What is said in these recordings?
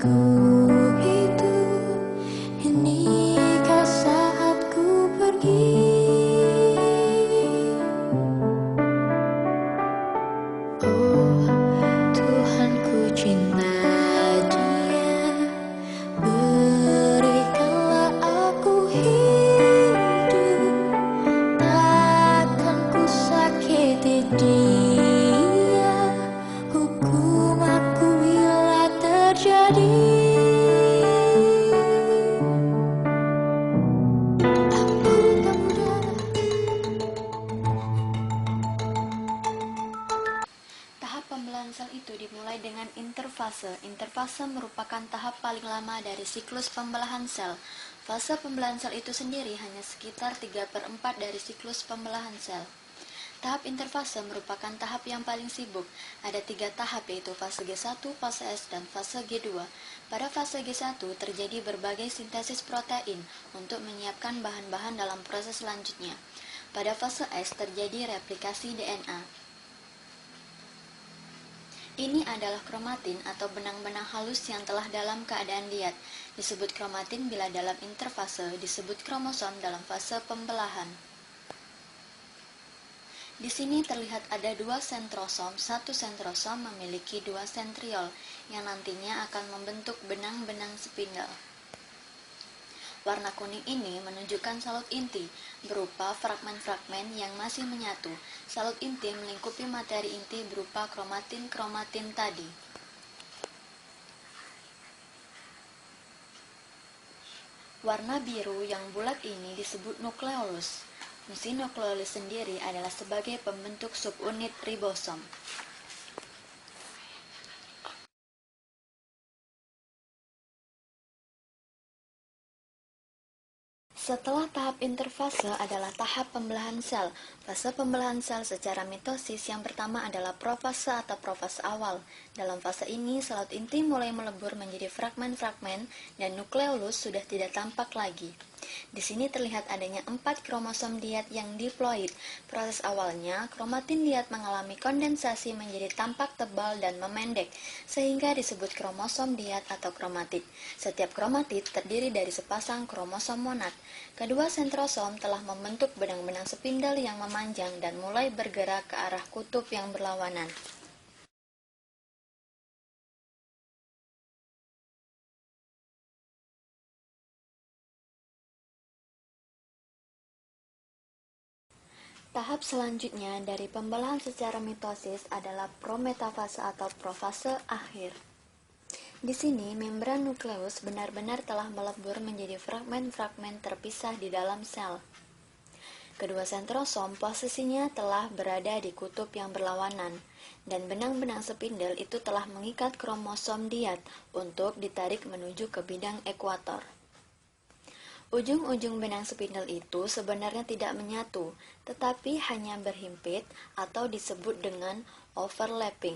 ku hidup, inikah saatku pergi. Oh Tuhan, ku cinta Dia, berikanlah aku hidup, takkan ku sakiti Dia, hukum aku bila terjadi. Tahap pembelahan sel itu dimulai dengan interfase. Interfase merupakan tahap paling lama dari siklus pembelahan sel. Fase pembelahan sel itu sendiri hanya sekitar 3/4 dari siklus pembelahan sel. Tahap interfase merupakan tahap yang paling sibuk. Ada 3 tahap, yaitu fase G1, fase S, dan fase G2. Pada fase G1 terjadi berbagai sintesis protein untuk menyiapkan bahan-bahan dalam proses selanjutnya. Pada fase S terjadi replikasi DNA. Ini adalah kromatin atau benang-benang halus yang telah dalam keadaan liat. Disebut kromatin bila dalam interfase, disebut kromosom dalam fase pembelahan. Di sini terlihat ada 2 sentrosom. Satu sentrosom memiliki 2 sentriol yang nantinya akan membentuk benang-benang spindle. Warna kuning ini menunjukkan salut inti, berupa fragmen-fragmen yang masih menyatu. Salut inti melingkupi materi inti berupa kromatin-kromatin tadi. Warna biru yang bulat ini disebut nukleolus. Fungsi nukleolus sendiri adalah sebagai pembentuk subunit ribosom. Setelah tahap interfase adalah tahap pembelahan sel. Fase pembelahan sel secara mitosis yang pertama adalah profase atau profase awal. Dalam fase ini, salut inti mulai melebur menjadi fragmen-fragmen dan nukleolus sudah tidak tampak lagi. Di sini terlihat adanya 4 kromosom diat yang diploid. Proses awalnya, kromatin diat mengalami kondensasi menjadi tampak tebal dan memendek, sehingga disebut kromosom diat atau kromatid. Setiap kromatid terdiri dari sepasang kromosom monad. Kedua sentrosom telah membentuk benang-benang spindle yang memanjang dan mulai bergerak ke arah kutub yang berlawanan. Tahap selanjutnya dari pembelahan secara mitosis adalah prometafase atau profase akhir. Di sini, membran nukleus benar-benar telah melebur menjadi fragmen-fragmen terpisah di dalam sel. Kedua sentrosom posisinya telah berada di kutub yang berlawanan, dan benang-benang spindle itu telah mengikat kromosom diat untuk ditarik menuju ke bidang ekuator. Ujung-ujung benang spindle itu sebenarnya tidak menyatu, tetapi hanya berhimpit atau disebut dengan overlapping.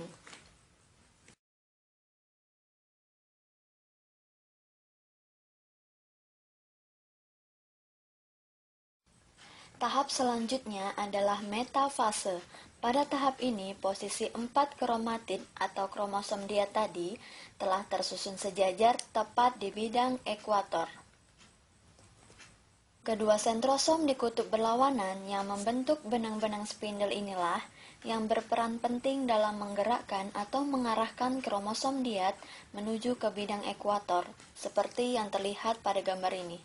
Tahap selanjutnya adalah metafase. Pada tahap ini, posisi 4 kromatid atau kromosom diat tadi telah tersusun sejajar tepat di bidang ekuator. Kedua sentrosom di kutub berlawanan yang membentuk benang-benang spindle inilah yang berperan penting dalam menggerakkan atau mengarahkan kromosom diat menuju ke bidang ekuator, seperti yang terlihat pada gambar ini.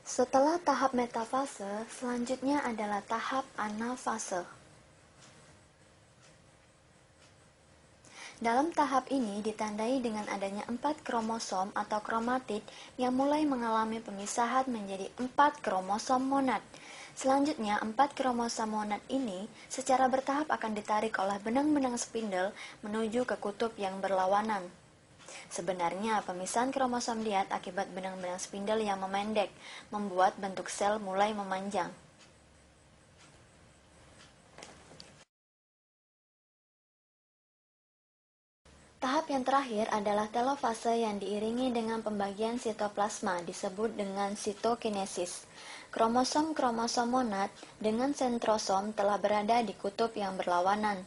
Setelah tahap metafase, selanjutnya adalah tahap anafase. Dalam tahap ini ditandai dengan adanya 4 kromosom atau kromatid yang mulai mengalami pemisahan menjadi 4 kromosom monad. Selanjutnya, 4 kromosom monad ini secara bertahap akan ditarik oleh benang-benang spindle menuju ke kutub yang berlawanan. Sebenarnya, pemisahan kromosom diat akibat benang-benang spindle yang memendek membuat bentuk sel mulai memanjang. Tahap yang terakhir adalah telofase yang diiringi dengan pembagian sitoplasma, disebut dengan sitokinesis. Kromosom-kromosom monad dengan sentrosom telah berada di kutub yang berlawanan.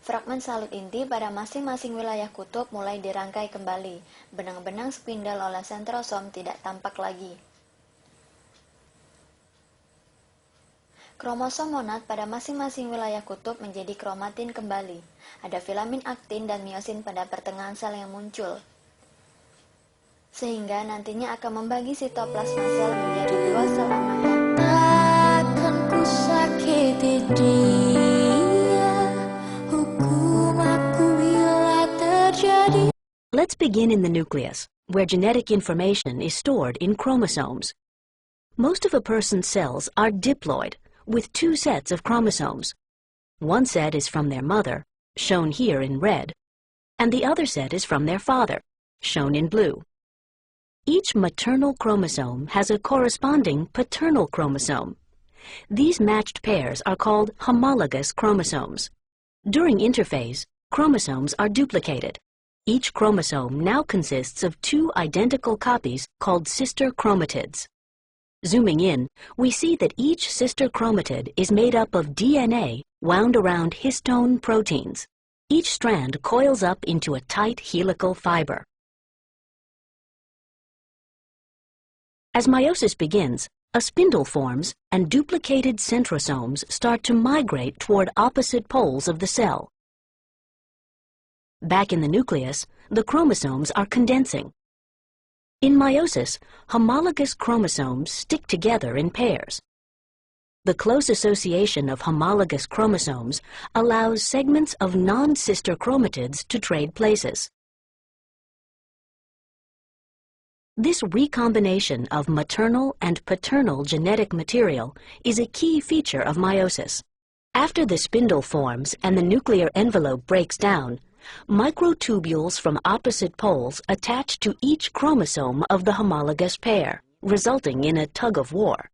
Fragmen salut inti pada masing-masing wilayah kutub mulai dirangkai kembali. Benang-benang spindel oleh sentrosom tidak tampak lagi. Kromosom monad pada masing-masing wilayah kutub menjadi kromatin kembali. Ada filamin aktin dan miosin pada pertengahan sel yang muncul, sehingga nantinya akan membagi sitoplasma sel menjadi 2 sel anak. Takkan ku sakiti dia, hukum aku bila terjadi. Let's begin in the nucleus, where genetic information is stored in chromosomes. Most of a person's cells are diploid, with 2 sets of chromosomes. One set is from their mother, shown here in red, and the other set is from their father, shown in blue. Each maternal chromosome has a corresponding paternal chromosome. These matched pairs are called homologous chromosomes. During interphase, chromosomes are duplicated. Each chromosome now consists of 2 identical copies called sister chromatids. Zooming in, we see that each sister chromatid is made up of DNA wound around histone proteins. Each strand coils up into a tight helical fiber. As meiosis begins, a spindle forms and duplicated centrosomes start to migrate toward opposite poles of the cell. Back in the nucleus, the chromosomes are condensing. In meiosis, homologous chromosomes stick together in pairs. The close association of homologous chromosomes allows segments of non-sister chromatids to trade places. This recombination of maternal and paternal genetic material is a key feature of meiosis. After the spindle forms and the nuclear envelope breaks down, microtubules from opposite poles attach to each chromosome of the homologous pair, resulting in a tug-of-war.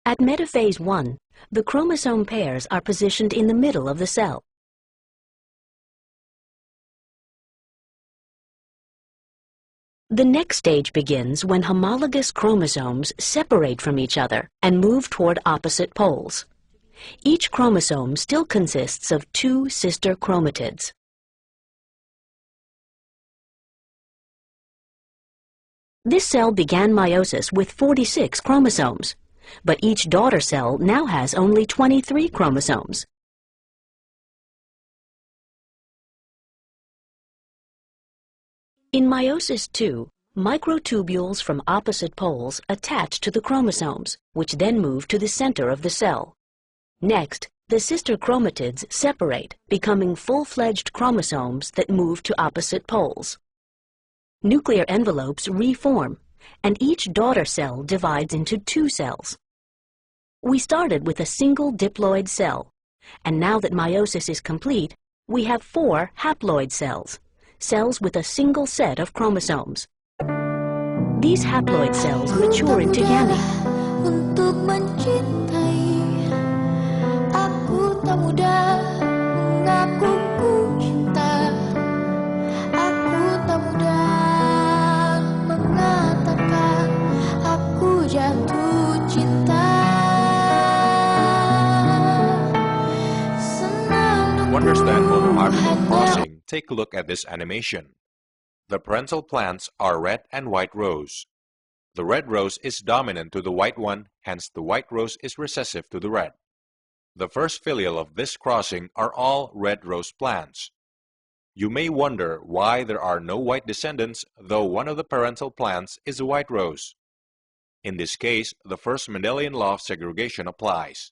At metaphase 1, the chromosome pairs are positioned in the middle of the cell. The next stage begins when homologous chromosomes separate from each other and move toward opposite poles. Each chromosome still consists of 2 sister chromatids. This cell began meiosis with 46 chromosomes, but each daughter cell now has only 23 chromosomes. In meiosis 2, microtubules from opposite poles attach to the chromosomes, which then move to the center of the cell. Next, the sister chromatids separate, becoming full-fledged chromosomes that move to opposite poles. Nuclear envelopes reform, and each daughter cell divides into 2 cells. We started with a single diploid cell, and now that meiosis is complete, we have 4 haploid cells, cells with a single set of chromosomes. These haploid cells mature into gamete. Untuk mencintai, aku tak mudah mengaku ku cinta. Aku tak mudah mengatakan aku jatuh cinta. To understand homological crossing, take a look at this animation. The parental plants are red and white rows. The red rose is dominant to the white one, hence the white rose is recessive to the red. The first filial of this crossing are all red rose plants. You may wonder why there are no white descendants, though one of the parental plants is a white rose. In this case, the first Mendelian law of segregation applies.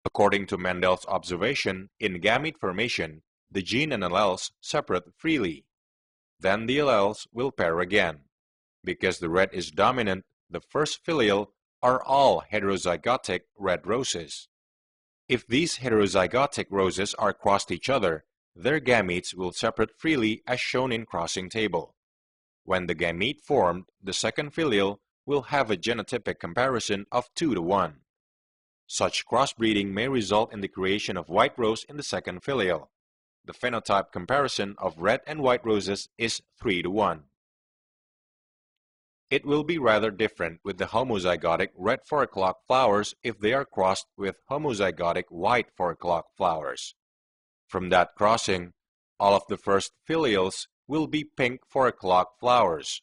According to Mendel's observation, in gamete formation, the gene and alleles separate freely. Then the alleles will pair again. Because the red is dominant, the first filial are all heterozygotic red roses. If these heterozygotic roses are crossed each other, their gametes will separate freely as shown in crossing table. When the gamete formed, the second filial will have a genotypic comparison of 2 to 1. Such crossbreeding may result in the creation of white rose in the second filial. The phenotype comparison of red and white roses is 3 to 1. It will be rather different with the homozygotic red 4 o'clock flowers if they are crossed with homozygotic white 4 o'clock flowers. From that crossing, all of the first filials will be pink 4 o'clock flowers.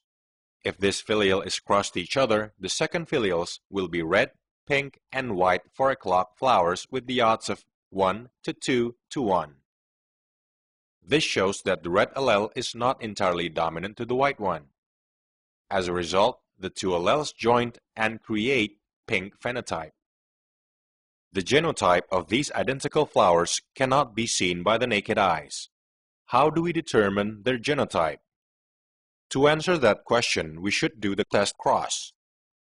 If this filial is crossed each other, the second filials will be red, pink, and white 4 o'clock flowers with the odds of 1 to 2 to 1. This shows that the red allele is not entirely dominant to the white one. As a result, the two alleles join and create pink phenotype. The genotype of these identical flowers cannot be seen by the naked eyes. How do we determine their genotype? To answer that question, we should do the test cross.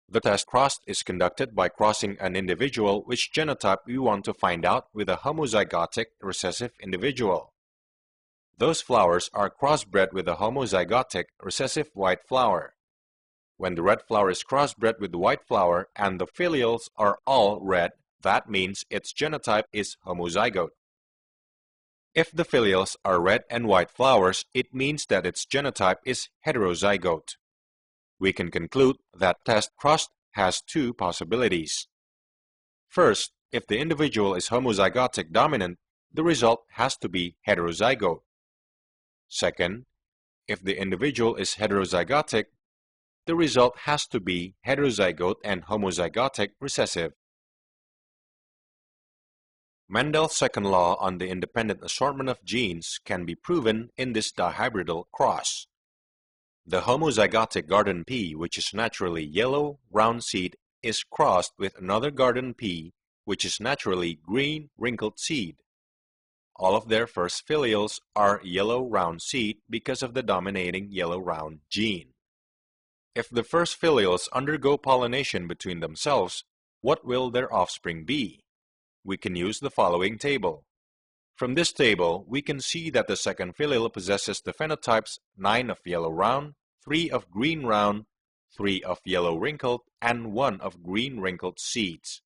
The test cross is conducted by crossing an individual which genotype we want to find out with a homozygotic recessive individual. Those flowers are crossbred with a homozygotic recessive white flower. When the red flower is crossbred with the white flower and the filials are all red, that means its genotype is homozygote. If the filials are red and white flowers, it means that its genotype is heterozygote. We can conclude that test cross has two possibilities. First, if the individual is homozygotic dominant, the result has to be heterozygote. Second, if the individual is heterozygotic, the result has to be heterozygote and homozygotic recessive. Mendel's second law on the independent assortment of genes can be proven in this dihybridal cross. The homozygotic garden pea, which is naturally yellow, round seed, is crossed with another garden pea, which is naturally green, wrinkled seed. All of their first filials are yellow round seed because of the dominating yellow round gene. If the first filials undergo pollination between themselves, what will their offspring be? We can use the following table. From this table, we can see that the second filial possesses the phenotypes 9 of yellow round, 3 of green round, 3 of yellow wrinkled, and 1 of green wrinkled seeds.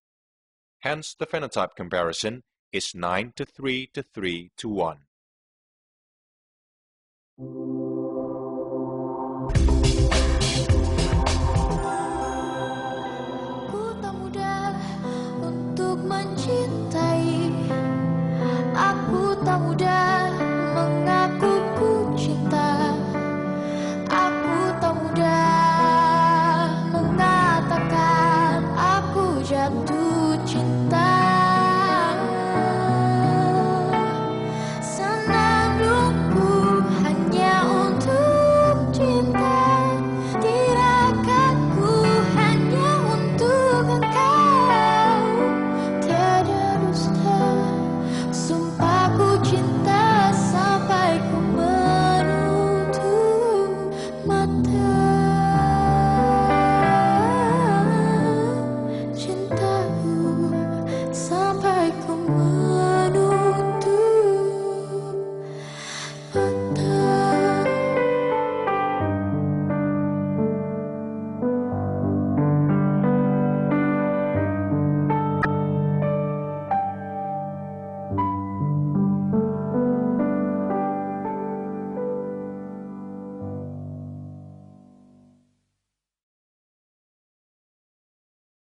Hence, the phenotype comparison is 9 to 3 to 3 to 1. Aku tak mudah untuk mencintai. Aku tak mudah mengaku ku cinta. Aku tak mudah mengatakan aku jatuh cinta. Senandungku hanya untuk cinta. Tirakatku hanya untuk engkau. Tiada dusta, sumpahku cinta sampai ku menutup mata. Cintaku sampai ku menutup